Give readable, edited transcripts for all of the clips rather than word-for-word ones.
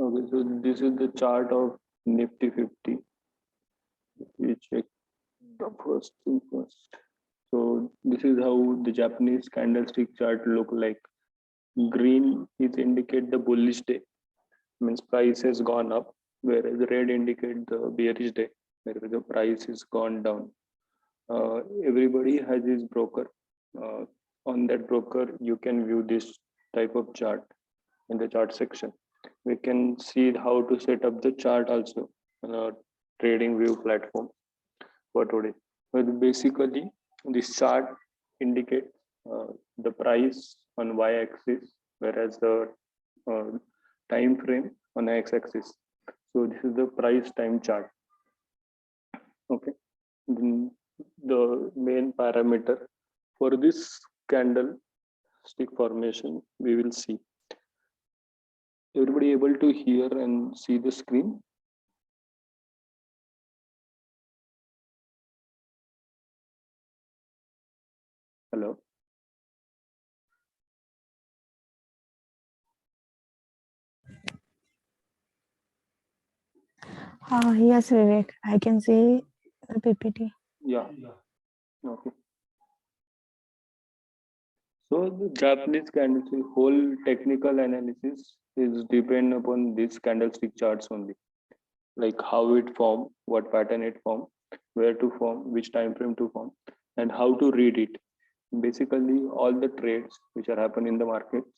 Okay, so this is the chart of Nifty 50. We check the first thing first. So this is how the Japanese candlestick chart look like. Green is indicate the bullish day, means price has gone up, whereas red indicate the bearish day, where the price is gone down. Everybody has his broker. Uh, on that broker, you can view this type of chart in the chart section. We can see how to set up the chart also on a trading view platform for today. But basically, this chart indicates the price on y-axis, whereas the uh, time frame on x-axis. So this is the price time chart. Okay. Then the main parameter for this candlestick formation, we will see. Everybody able to hear and see the screen? Hello. Yes, Vivek, I can see the PPT. Yeah. Okay. So the Japanese candlestick whole technical analysis is depend upon these candlestick charts only, like how it form, what pattern it form, where to form, which time frame to form, and how to read it. Basically, all the trades which are happening in the markets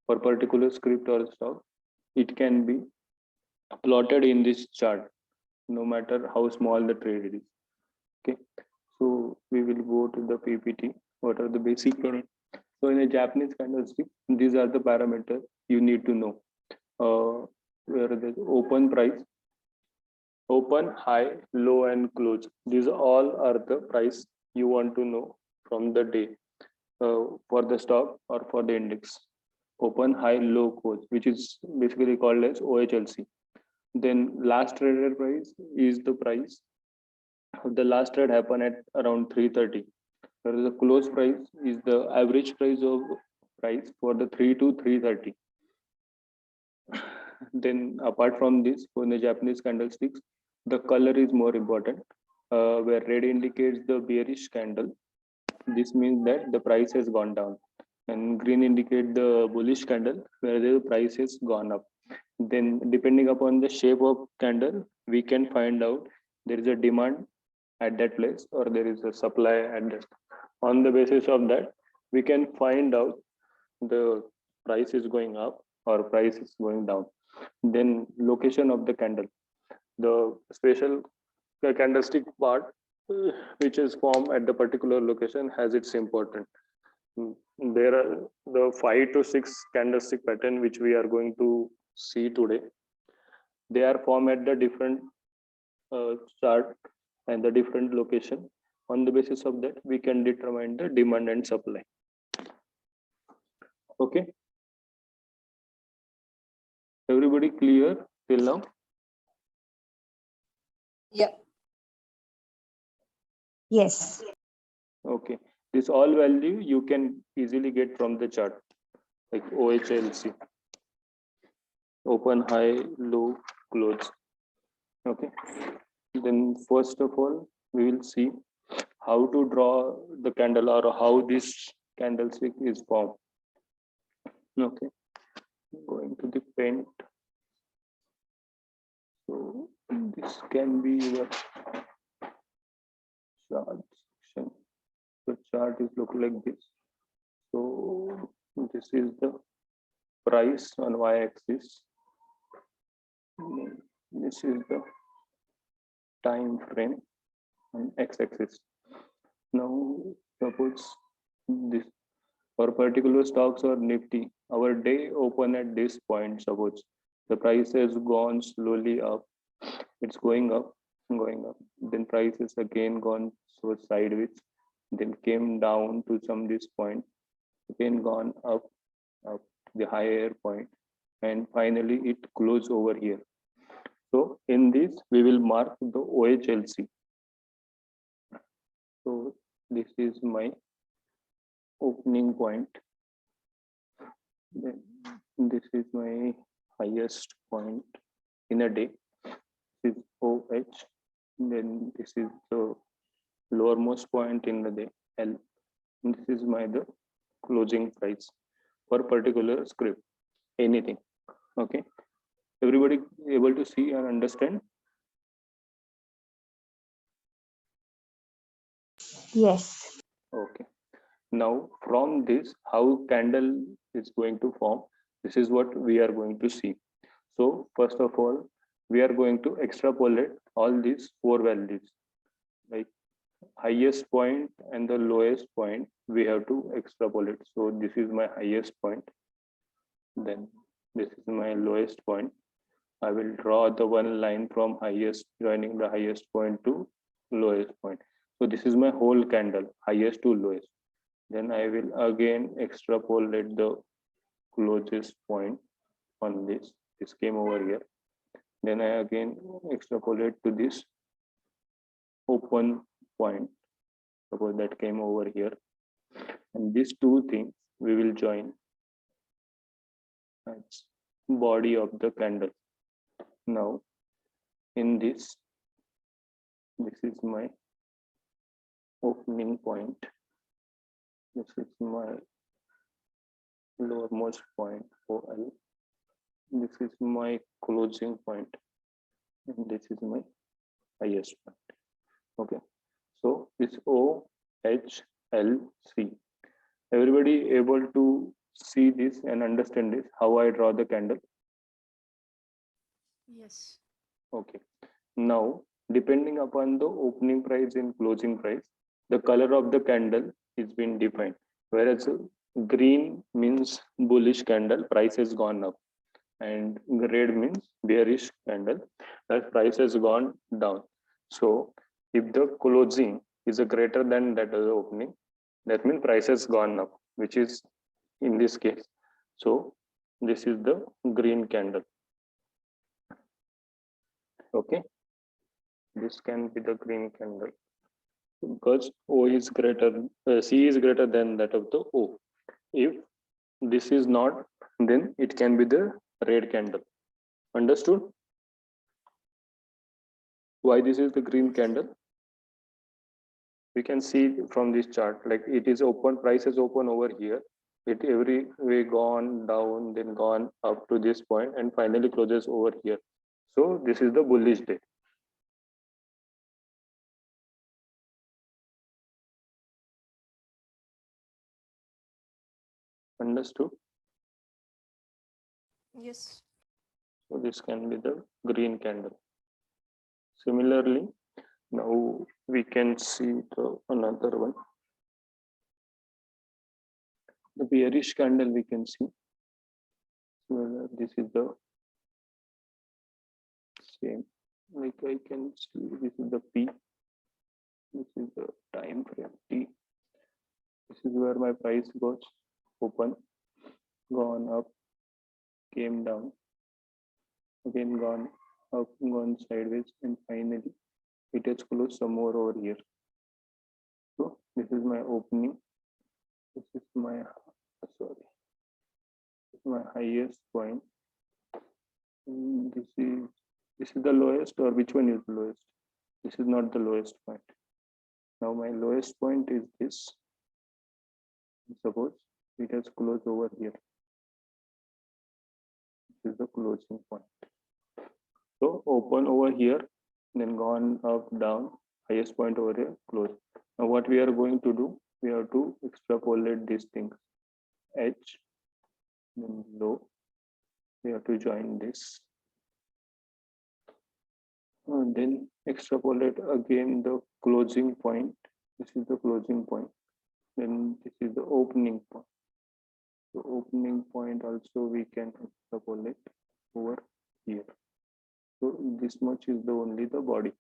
for particular script or stock, it can be plotted in this chart, no matter how small the trade is. Okay, so we will go to the PPT. What are the basic products? So in a Japanese candlestick, these are the parameters you need to know. Where the open price, open, high, low, and close. These all are the price you want to know from the day for the stock or for the index. Open, high, low, close, which is basically called as OHLC. Then last traded price is the price. The last trade happened at around 3:30. Whereas the close price is the average price for the 3 to 3:30. Then apart from this, for the Japanese candlesticks, the color is more important. Where red indicates the bearish candle, this means that the price has gone down, and green indicate the bullish candle where the price has gone up. Then depending upon the shape of candle, we can find out there is a demand at that place or there is a supply at that. On the basis of that, we can find out the price is going up or price is going down. Then location of the candle, the special candlestick part which is formed at the particular location has its importance. There are the 5 to 6 candlestick pattern which we are going to see today. They are formed at the different chart and the different location. On the basis of that, we can determine the demand and supply. Okay. Everybody clear till now? Yeah. Yes. Okay. This all value you can easily get from the chart, like OHLC. Open, high, low, close. Okay. Then first of all, we will see how to draw the candle or how this candlestick is formed. Okay. Going to the paint. So this can be your chart section. The chart is look like this. So this is the price on y-axis. This is the time frame on x-axis. Now suppose this for particular stocks or Nifty, our day open at this point. Suppose the price has gone slowly up, it's going up, then price is again gone so sideways, then came down to some this point, again gone up the higher point, and finally it closed over here. So in this we will mark the OHLC. So this is my opening point, then this is my highest point in a day. This is OH. Then this is the lowermost point in the day, L. And this is the closing price for particular script, anything. Okay. Everybody able to see and understand? Yes. Okay. Now from this, how candle is going to form, this is what we are going to see. So first of all, we are going to extrapolate all these four values, like highest point and the lowest point we have to extrapolate. So this is my highest point, then this is my lowest point. I will draw the one line from highest joining the highest point to lowest point. So this is my whole candle, highest to lowest. Then I will again extrapolate the closest point on this. This came over here. Then I again extrapolate to this open point. Suppose that came over here. And these two things we will join as body of the candle. Now in this is my opening point. This is my lowermost point OL. This is my closing point, and this is my highest point. Okay, so it's OHLC. Everybody able to see this and understand this, how I draw the candle? Yes. Okay, now depending upon the opening price and closing price, the color of the candle is been defined. Whereas green means bullish candle, price has gone up, and red means bearish candle, that price has gone down. So if the closing is a greater than that of the opening, that means price has gone up, which is in this case. So this is the green candle. Okay, this can be the green candle because O is greater, C is greater than that of the O. If this is not, then it can be the red candle. Understood? Why this is the green candle? We can see from this chart, like it is open, price is open over here. It every way gone down, then gone up to this point, and finally closes over here. So this is the bullish day. Understood? Yes. So this can be the green candle. Similarly, now we can see the another one. The bearish candle we can see. So this is the same. Like I can see this is the P. This is the time frame T. This is where my price goes open, gone up, came down, again gone up, gone sideways, and finally it has closed somewhere over here. So this is my opening. This is my my highest point. And this is the lowest, or which one is the lowest? This is not the lowest point. Now my lowest point is this. Suppose it has closed over here. This is the closing point. So open over here, then gone up, down, highest point over here, close. Now what we are going to do, we have to extrapolate these things. H, then low, we have to join this. And then extrapolate again the closing point. This is the closing point. Then this is the opening point. The opening point also we can extrapolate over here. So this much is the only the body.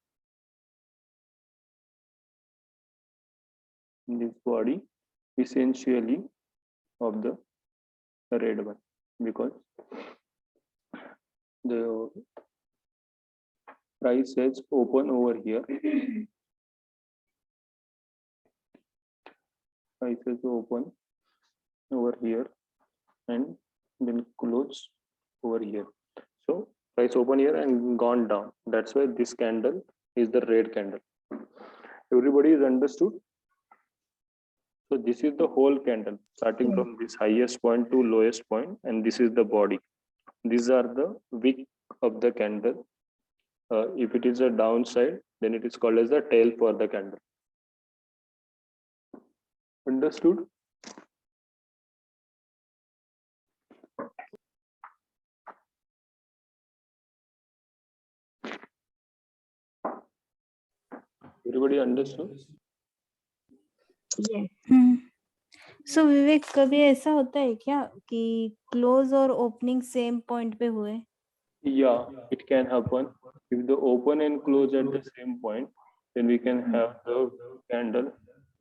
This body essentially of the red one, because the price has open over here. Price has open over here and then close over here. So price open here and gone down. That's why this candle is the red candle. Everybody is understood. So this is the whole candle starting from this highest point to lowest point, and this is the body. These are the wick of the candle. If it is a downside, then it is called as the tail for the candle. Understood? Everybody understood? सो विवेक, कभी ऐसा होता है क्या कि close और opening same point पे हुए? Yeah, it can happen. If the open and close at the same point, then we can have the candle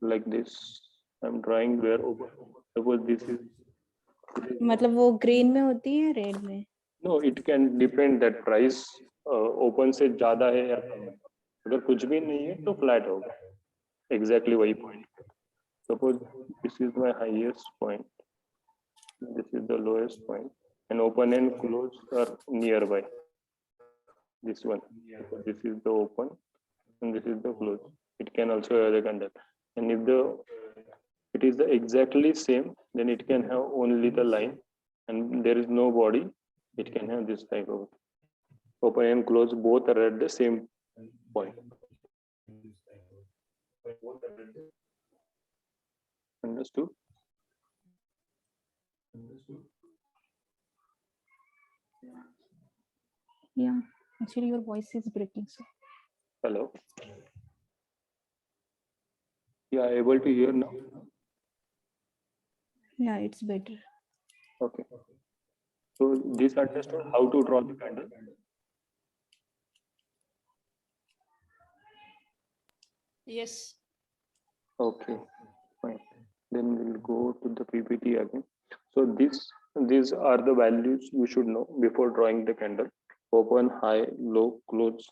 like this. I'm drawing where open. Suppose this is. मतलब वो green में होती है, red में? No, it can depend that price open से ज्यादा है या कम है. अगर कुछ भी नहीं है तो फ्लैट होगा. Exactly वही point. Suppose this is my highest point. This is the lowest point, and open and close are nearby. This one. This is the open, and this is the close. It can also have the candle. And if it is the exactly same, then it can have only the line, and there is no body. It can have this type of open and close. Both are at the same point. Understood? Yeah, actually your voice is breaking. So Hello. Yeah, able to hear now? yeah, it's better. Okay. So this understood how to draw the candle. Yes. Okay, fine. Then we'll go to the PPT again. So these are the values you should know before drawing the candle. Open, high, low, close.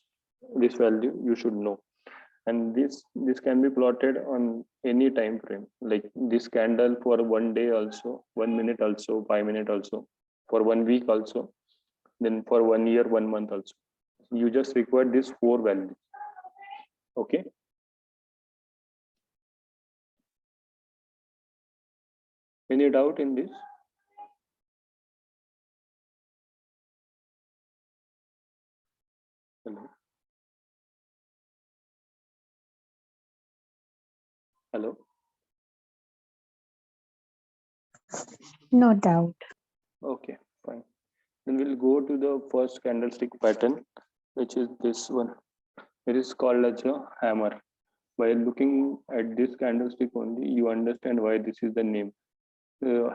This value you should know. And this can be plotted on any time frame, like this candle for 1 day also, 1 minute also, 5 minutes also, for 1 week also, then for 1 year, 1 month also. You just require these 4 values. Okay. Any doubt in this? Hello. Hello. No doubt. Okay, fine. Then we'll go to the first candlestick pattern, which is this one. It is called as a hammer. By looking at this candlestick only, you understand why this is the name,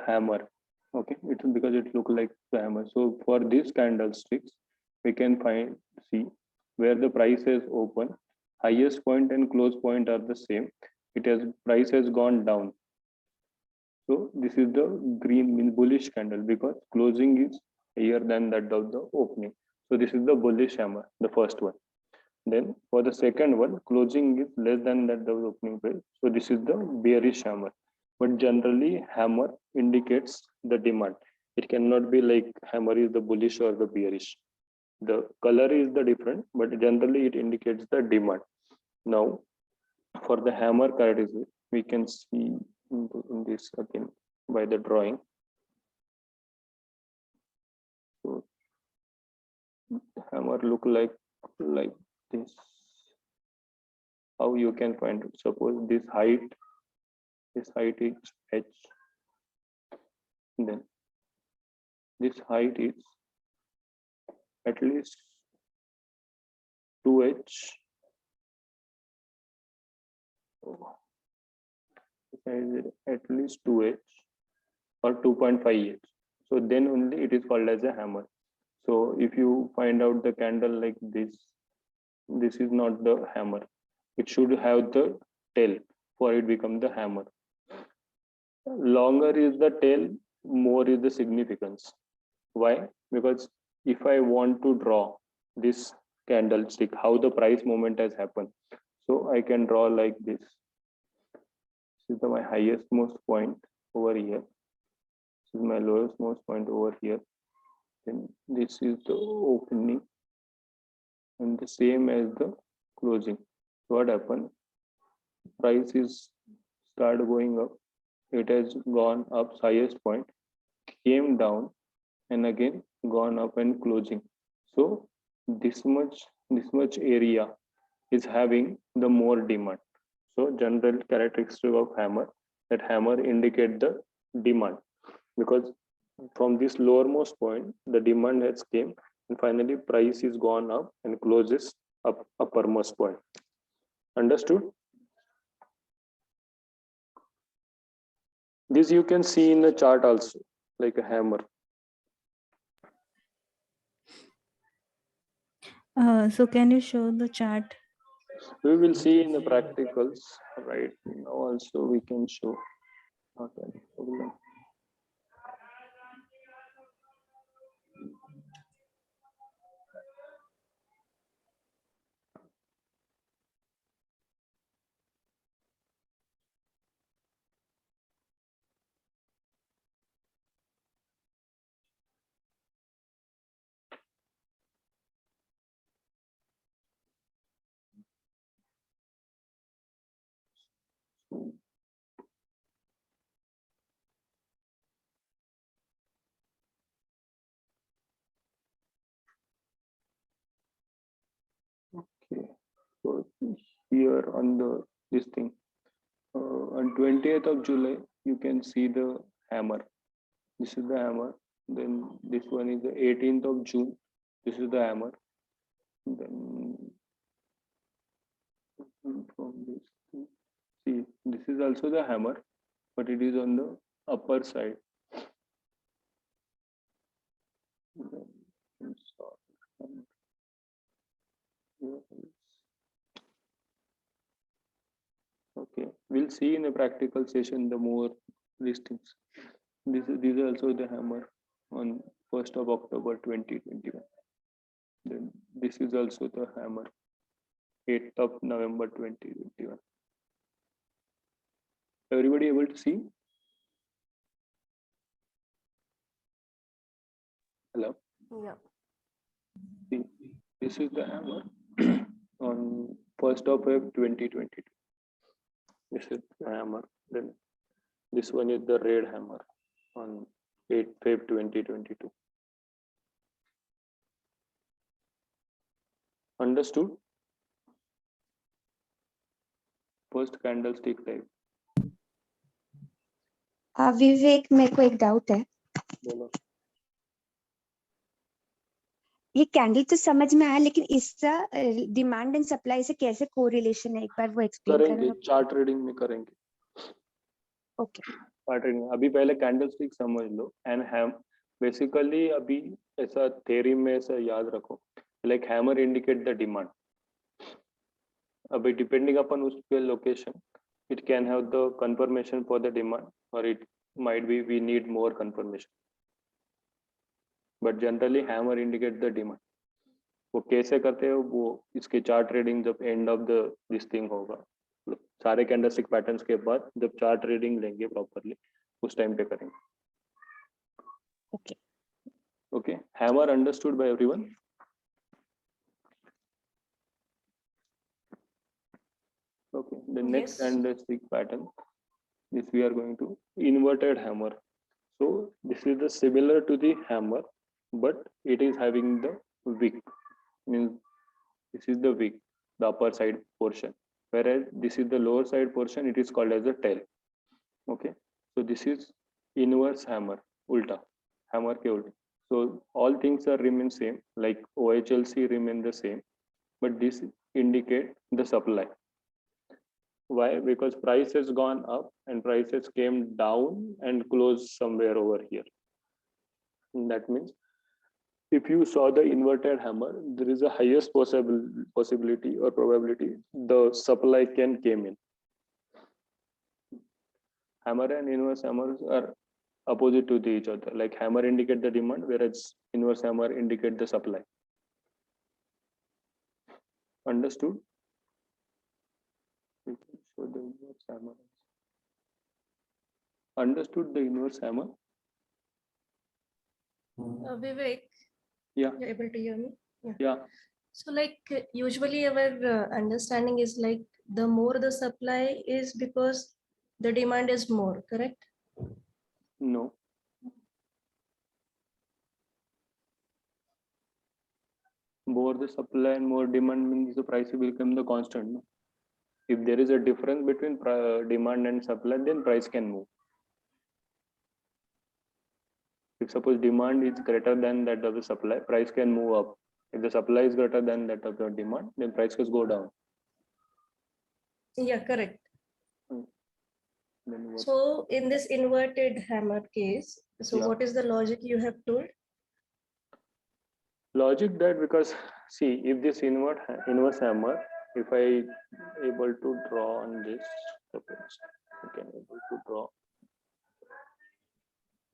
hammer. Okay, it's because it looks like the hammer. So for these candlesticks, we can see where the price is open, highest point and close point are the same. Price has gone down. So this is the green means bullish candle because closing is higher than that of the opening. So this is the bullish hammer, the first one. Then for the second one, closing is less than that of the opening price. So this is the bearish hammer. But generally, hammer indicates the demand. It cannot be like hammer is the bullish or the bearish. The color is the different, but generally it indicates the demand. Now, for the hammer characteristic, we can see in this again by the drawing. So hammer look like this. How you can find it? Suppose this height is h, then this height is at least 2h. At least 2h or 2.5h. So then only it is called as a hammer. So if you find out the candle like this is not the hammer. It should have the tail for it become the hammer. Longer is the tail, more is the significance. Why? Because if I want to draw this candlestick, how the price movement has happened, so I can draw like this. This is my highest most point over here. This is my lowest most point over here. then this is the opening and the same as the closing. What happened? Price is start going up. It has gone up highest point, came down, and again gone up and closing. So this much area is having the more demand. So general characteristic of hammer, that hammer indicate the demand, because from this lowermost point the demand has came and finally price is gone up and closes up uppermost point. Understood? This you can see in the chart also, like a hammer. So can you show the chart? We will see in the practicals. Right now also we can show, not any problem. Okay, so here on the this thing, on 20th of July, you can see the hammer. This is the hammer. Then this one is the 18th of June. This is the hammer. Then from this, see, this is also the hammer, but it is on the upper side. Then, okay, we'll see in a practical session the more these things. These are also the hammer on 1st of October 2021. Then this is also the hammer, 8th of November 2021. Everybody able to see? Hello? Yeah. See, this is the hammer on 1st of Feb 2022. This is the hammer. Then this one is the red hammer on 8th Feb 2022. Understood? First candlestick type. विवेक, मेरे को एक doubt है. बोलो. ये candle तो समझ में आया, लेकिन इसका डिमांड एंड सप्लाई से कैसे कोरिलेशन है, एक बार वो एक्सप्लेन करेंगे, करो. चार्ट रीडिंग में करेंगे. ओके. चार्ट रीडिंग अभी पहले कैंडलस्टिक समझ लो एंड हैम. बेसिकली अभी ऐसा थ्योरी में ऐसा याद रखो, like hammer indicate the demand. अभी डिपेंडिंग अपन उस पे location, it can have the confirmation for the demand or it might be we need more confirmation, but generally hammer indicate the demand. वो कैसे करते हो वो इसके चार्ट रीडिंग जब end of the this thing होगा, सारे कैंडलस्टिक पैटर्न्स के बाद जब चार्ट रीडिंग लेंगे प्रॉपरली उस टाइम पे करेंगे. Okay. Okay, hammer understood by everyone? Okay, the next candlestick pattern, this we are going to inverted hammer. So this is the similar to the hammer, but it is having the wick. Means this is the wick, the upper side portion, whereas this is the lower side portion. It is called as the tail. Okay, so this is inverse hammer, ulta hammer ke ulta. So all things are remain same, like OHLC remain the same, but this indicate the supply. Why? Because price has gone up and prices came down and closed somewhere over here. And that means if you saw the inverted hammer, there is a highest possibility or probability the supply can came in. Hammer and inverse hammers are opposite to each other. Like hammer indicate the demand, whereas inverse hammer indicate the supply. Understood? We can show the inverse hammer. Understood the inverse hammer? Vivek, Yeah. you're able to hear me? Yeah. So like usually our understanding is like the more the supply is because the demand is more, correct? No. More the supply and more demand means the price will become the constant. No? If there is a difference between demand and supply, then price can move. If suppose demand is greater than that of the supply, price can move up. If the supply is greater than that of the demand, then price can go down. Yeah, correct. Then what? So in this inverted hammer case, so Yeah. what is the logic you have told? Logic that because see if this inverse hammer, if I able to draw on this, suppose I can able to draw.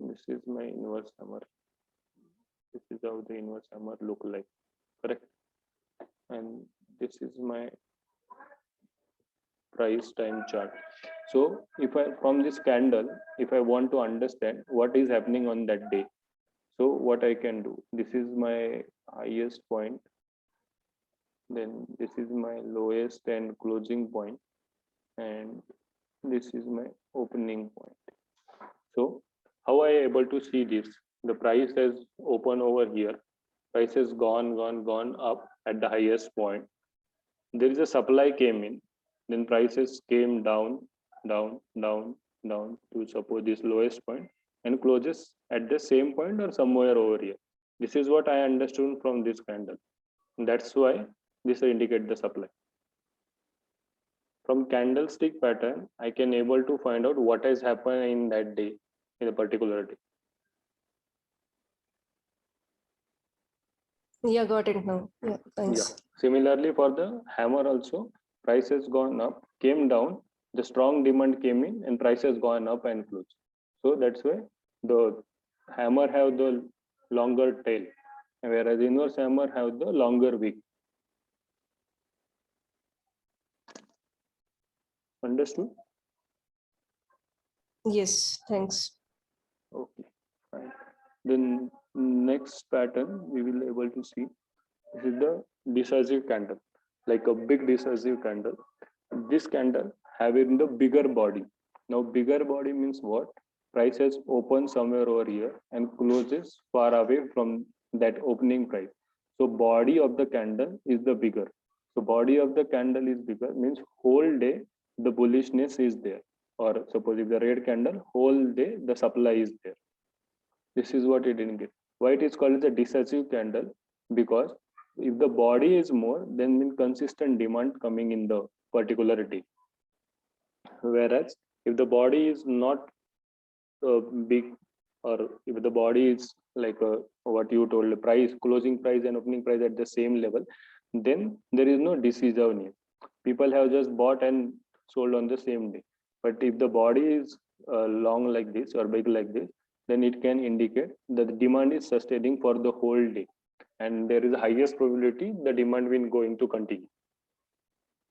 This is my inverse hammer. This is how the inverse hammer look like, correct? And this is my price time chart. So if I from this candle, if I want to understand what is happening on that day, so what I can do, this is my highest point, then this is my lowest and closing point, and this is my opening point. So how I able to see this? The price has open over here, price has gone up at the highest point. There is a supply came in, then prices came down to suppose this lowest point and closes at the same point or somewhere over here. This is what I understood from this candle. That's why this indicate the supply. From candlestick pattern, I can able to find out what has happened in that day, in a particular day. Yeah, got it now. Yeah, thanks. Yeah. Similarly, for the hammer also, price has gone up, came down, the strong demand came in, and price has gone up and closed. So that's why the hammer have the longer tail, whereas inverse hammer have the longer wick. Understood? Yes, thanks. Okay, fine. Then next pattern we will able to see. This is the decisive candle, like a big decisive candle. This candle having the bigger body. Now bigger body means what? Price has opened somewhere over here and closes far away from that opening price. So body of the candle is the bigger. So body of the candle is bigger means whole day the bullishness is there. Or suppose if the red candle, whole day the supply is there. This is what it indicates. Why it is called as a decisive candle? Because if the body is more, then mean consistent demand coming in the particular day. Whereas if the body is not big, or if the body is like what you told, the price, closing price and opening price at the same level, then there is no decisiveness. People have just bought and sold on the same day. But if the body is long like this or big like this, then it can indicate that the demand is sustaining for the whole day, and there is a highest probability the demand will going to continue.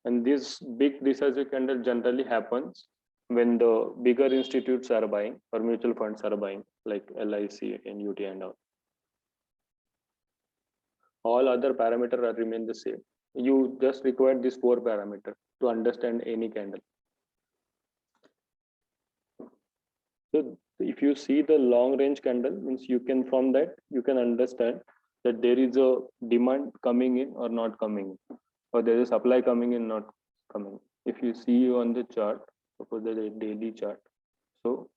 And this big decisive candle generally happens when the bigger institutes are buying or mutual funds are buying, like LIC, NUT and all. All other parameters are remain the same. You just require these 4 parameters to understand any candle. So if you see the long range candle, means you can from that you can understand that there is a demand coming in or not coming in, or there is a supply coming in, not coming. If you see on the chart, suppose the daily chart. So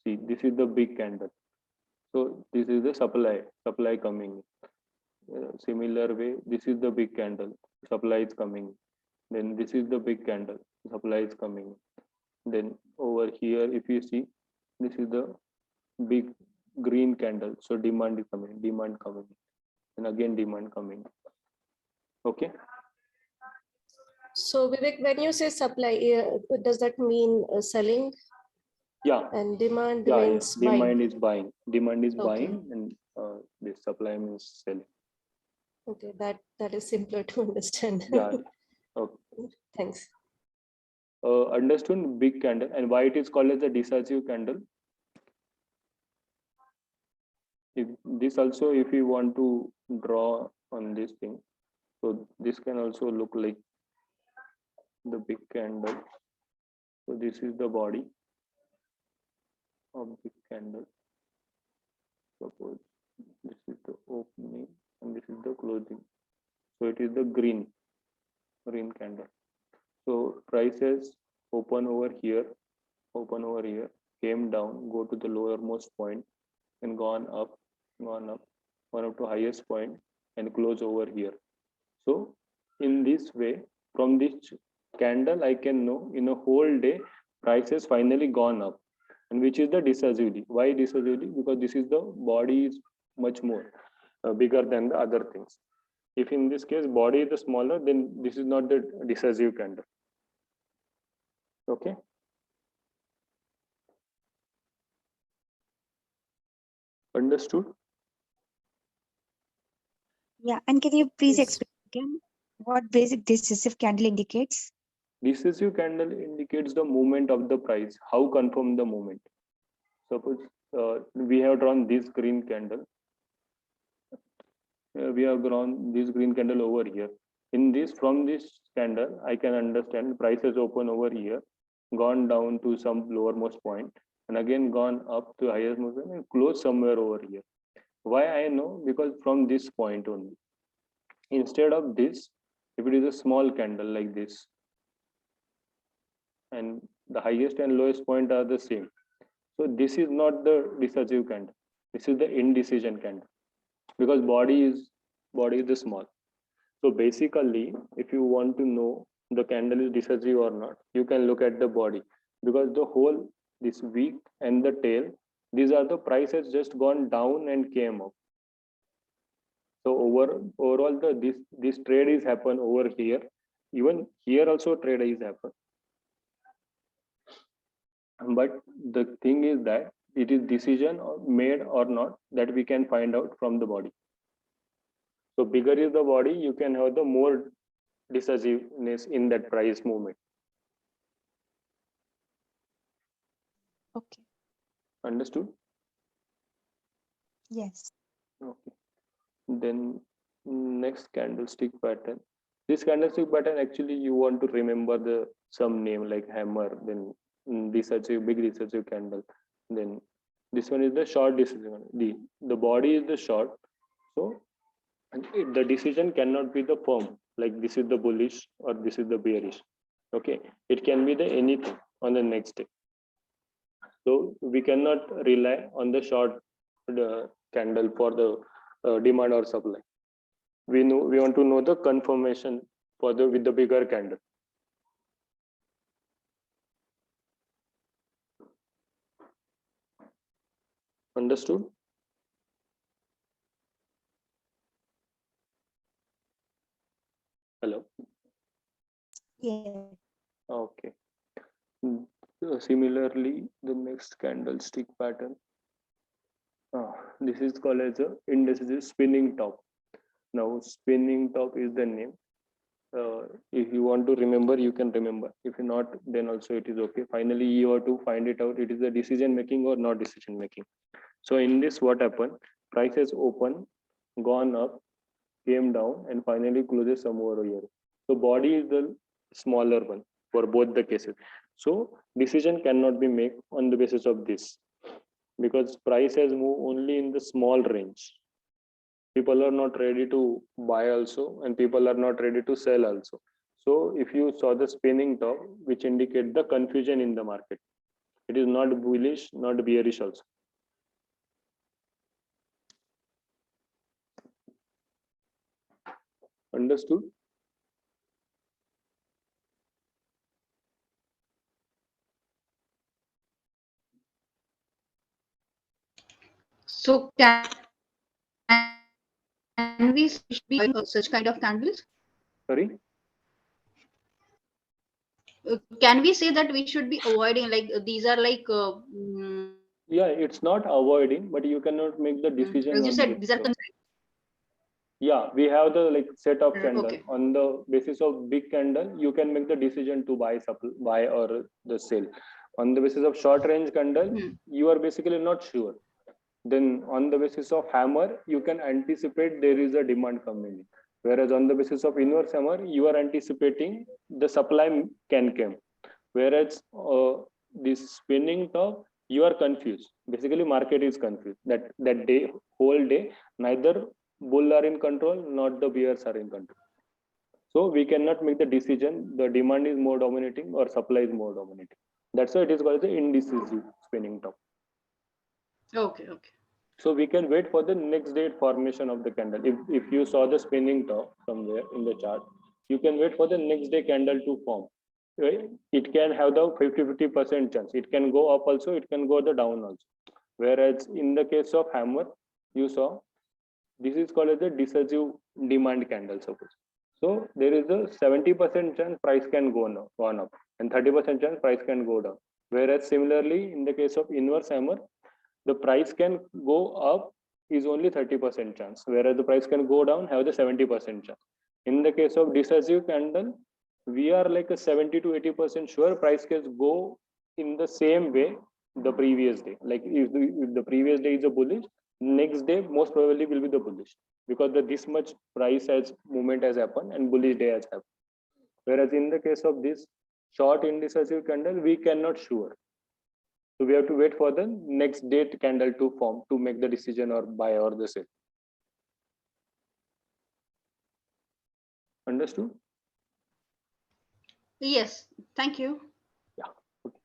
see, this is the big candle. So this is the supply coming in. Similar way, this is the big candle, supply is coming. Then this is the big candle, supply is coming. Then over here, if you see, this is the big green candle, so demand is coming, and again demand coming. Okay. So Vivek, when you say supply, does that mean selling? Yeah. And demand Yeah, means yeah. Demand buying. is buying. Demand is Okay. buying, and this supply means selling. Okay, that is simpler to understand. Yeah. Okay. Thanks. Understood big candle and why it is called as a decisive candle. this also, if you want to draw on this thing, so this can also look like the big candle. So this is the body of big candle. Suppose this is the opening and this is the closing. So it is the green candle. So prices open over here, came down, go to the lowermost point and gone up, gone up to highest point and close over here. So in this way, from this candle, I can know in a whole day, prices finally gone up, and which is the decisively. Why decisively? Because this is the body is much more bigger than the other things. If in this case body is the smaller, then this is not the decisive candle. Okay. Understood? Yeah, and can you please Yes. explain again what basic decisive candle indicates? Decisive candle indicates the movement of the price. How confirm the movement? Suppose we have drawn this green candle. We have drawn this green candle over here. In this, from this candle, I can understand prices open over here, gone down to some lowermost point, and again gone up to highest movement and close somewhere over here. Why I know? Because from this point only. Instead of this, if it is a small candle like this, and the highest and lowest point are the same. So this is not the decisive candle. This is the indecision candle because body is the small. So basically, if you want to know the candle is decisive or not, you can look at the body because the whole this wick and the tail, these are the prices just gone down and came up. So overall this trade is happen over here. Even here also trade is happen. But the thing is that it is decision made or not that we can find out from the body. So bigger is the body, you can have the more decisiveness in that price movement. Okay. Understood? Yes. Okay. Then next candlestick pattern. This candlestick pattern actually you want to remember the some name like hammer, then decisive, big decisive candle. Then this one is the short decision. The body is the short. So the decision cannot be the firm, like this is the bullish or this is the bearish. Okay, it can be the anything on the next day. So we cannot rely on the short candle for the demand or supply. We want to know the confirmation for the with the bigger candle. Understood? Hello. Yeah. Okay. Similarly, the next candlestick pattern. This is called as a indecisive spinning top. Now, spinning top is the name. If you want to remember, you can remember. If not, then also it is okay. Finally, you have to find it out. It is a decision making or not decision making. So in this, what happened? Prices open, gone up, came down, and finally closes somewhere here. So body is the smaller one for both the cases. So decision cannot be made on the basis of this because prices move only in the small range. People are not ready to buy also, and people are not ready to sell also. So if you saw the spinning top, which indicate the confusion in the market, it is not bullish, not bearish also. Understood? So can we be such kind of candles? Sorry? Can we say that we should be avoiding like these are like Yeah, it's not avoiding, but you cannot make the decision as you on said, this. these are Yeah, we have the like set of candle. okay. On the basis of big candle, you can make the decision to buy or the sell. On the basis of short range candle, you are basically not sure. Then on the basis of hammer, you can anticipate there is a demand coming in. Whereas on the basis of inverse hammer, you are anticipating the supply can come. Whereas this spinning top, you are confused. Basically, market is confused. That day, whole day, neither bull are in control, not the bears are in control. So we cannot make the decision. The demand is more dominating or supply is more dominating. That's why it is called the indecisive spinning top. Okay. So we can wait for the next day formation of the candle. If you saw the spinning top somewhere in the chart, you can wait for the next day candle to form. Right? It can have the 50% chance. It can go up also, it can go the down also. Whereas in the case of hammer, you saw this is called as the decisive demand candle, suppose. So there is a 70% chance price can go up and 30% chance price can go down. Whereas similarly, in the case of inverse hammer, the price can go up is only 30% chance, whereas the price can go down have the 70% chance. In the case of decisive candle, we are like a 70 to 80% sure price can go in the same way the previous day. Like if the previous day is a bullish, next day most probably will be the bullish, because this much price has movement has happened and bullish day has happened. Whereas in the case of this short indecisive candle, we cannot sure. So we have to wait for the next date candle to form to make the decision or buy or the sell. Understood? Yes. Thank you. Yeah. Okay.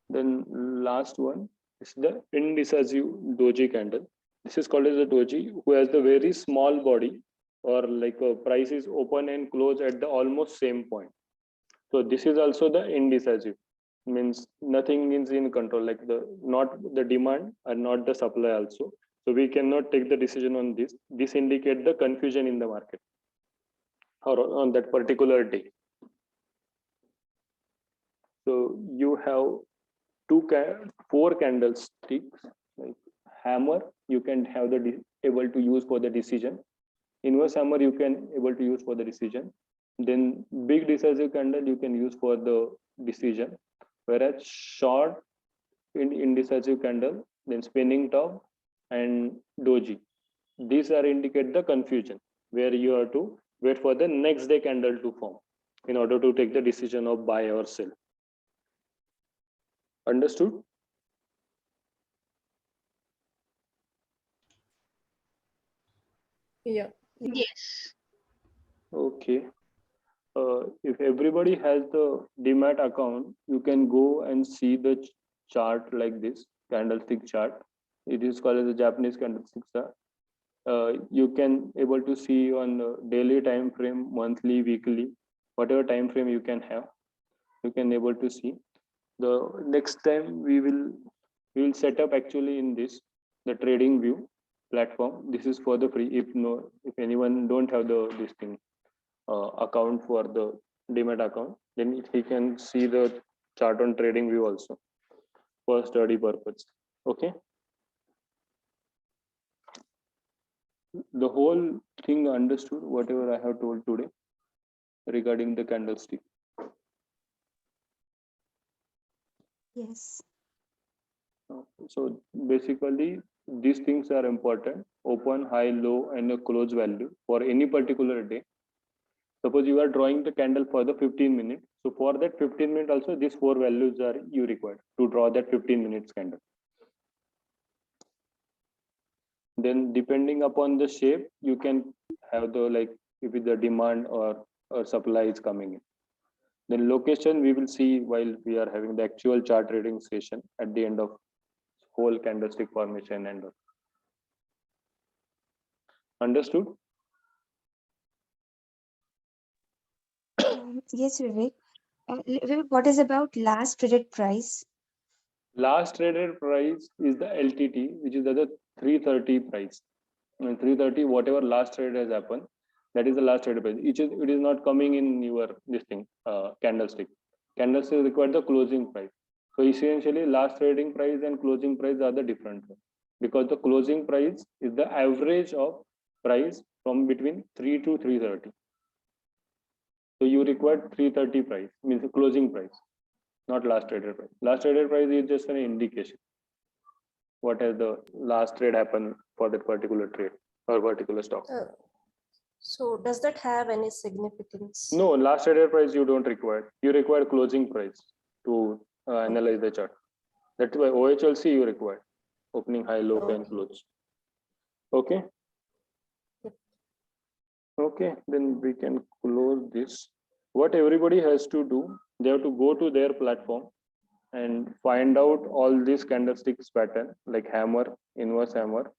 Then last one is the indecisive doji candle. This is called as a doji who has the very small body, or like a price is open and close at the almost same point. So this is also the indecisive, means nothing is in control, like not the demand and not the supply also. So we cannot take the decision on this. This indicates the confusion in the market or on that particular day. So you have four candlesticks, like hammer you can have the able to use for the decision. Inverse hammer you can able to use for the decision. Then big decisive candle you can use for the decision. Whereas short indecisive candle, then spinning top and doji, these are indicate the confusion, where you have to wait for the next day candle to form in order to take the decision of buy or sell. Understood? Yeah. Yes. Okay. If everybody has the demat account, you can go and see the chart like this candlestick chart. It is called as the Japanese candlestick chart. You can able to see on daily time frame, monthly, weekly, whatever time frame you can have, you can able to see. The next time we will set up actually in this the trading view platform. This is for the free. If anyone don't have this thing account for the demat account, then he can see the chart on trading view also for study purpose. Okay. The whole thing understood, whatever I have told today regarding the candlestick. Yes. So basically these things are important: open, high, low, and a close value for any particular day. Suppose you are drawing the candle for the 15 minutes. So for that 15 minutes also, these four values are you required to draw that 15 minutes candle. Then depending upon the shape, you can have the, like, if the demand or supply is coming in. Then location we will see while we are having the actual chart trading session at the end of whole candlestick formation and all. Understood? Yes, Vivek. Vivek, what is about last traded price? Last traded price is the LTT, which is the 330 price. And 330, whatever last trade has happened, that is the last traded price. It is not coming in your this thing candlestick. Candlestick require the closing price. So essentially, last trading price and closing price are the different ones, because the closing price is the average of price from between 3 to 330. So you require 330 price, means the closing price, not last traded price. Last traded price is just an indication. what has the last trade happened for that particular trade or particular stock. So does that have any significance? No, last traded price you don't require. You require closing price to analyze the chart. That's why OHLC you require opening, high, low, and close. Okay. Okay, then we can close this. What everybody has to do, they have to go to their platform and find out all these candlesticks pattern like hammer, inverse hammer,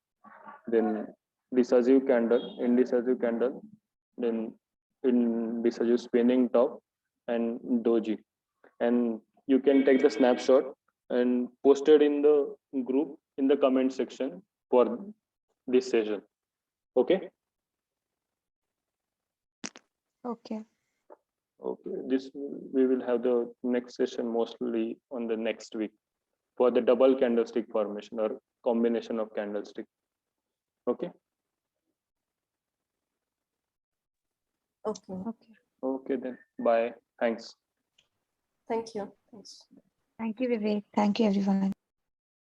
then decisive candle, indecisive candle, then indecisive spinning top, and doji. And you can take the snapshot and post it in the group in the comment section for this session. Okay. Okay. Okay, we will have the next session mostly on the next week for the double candlestick formation or combination of candlestick. Okay. Okay. Okay then. Bye. Thanks. Thank you. Thanks. Thank you, Vivek. Thank you, everyone.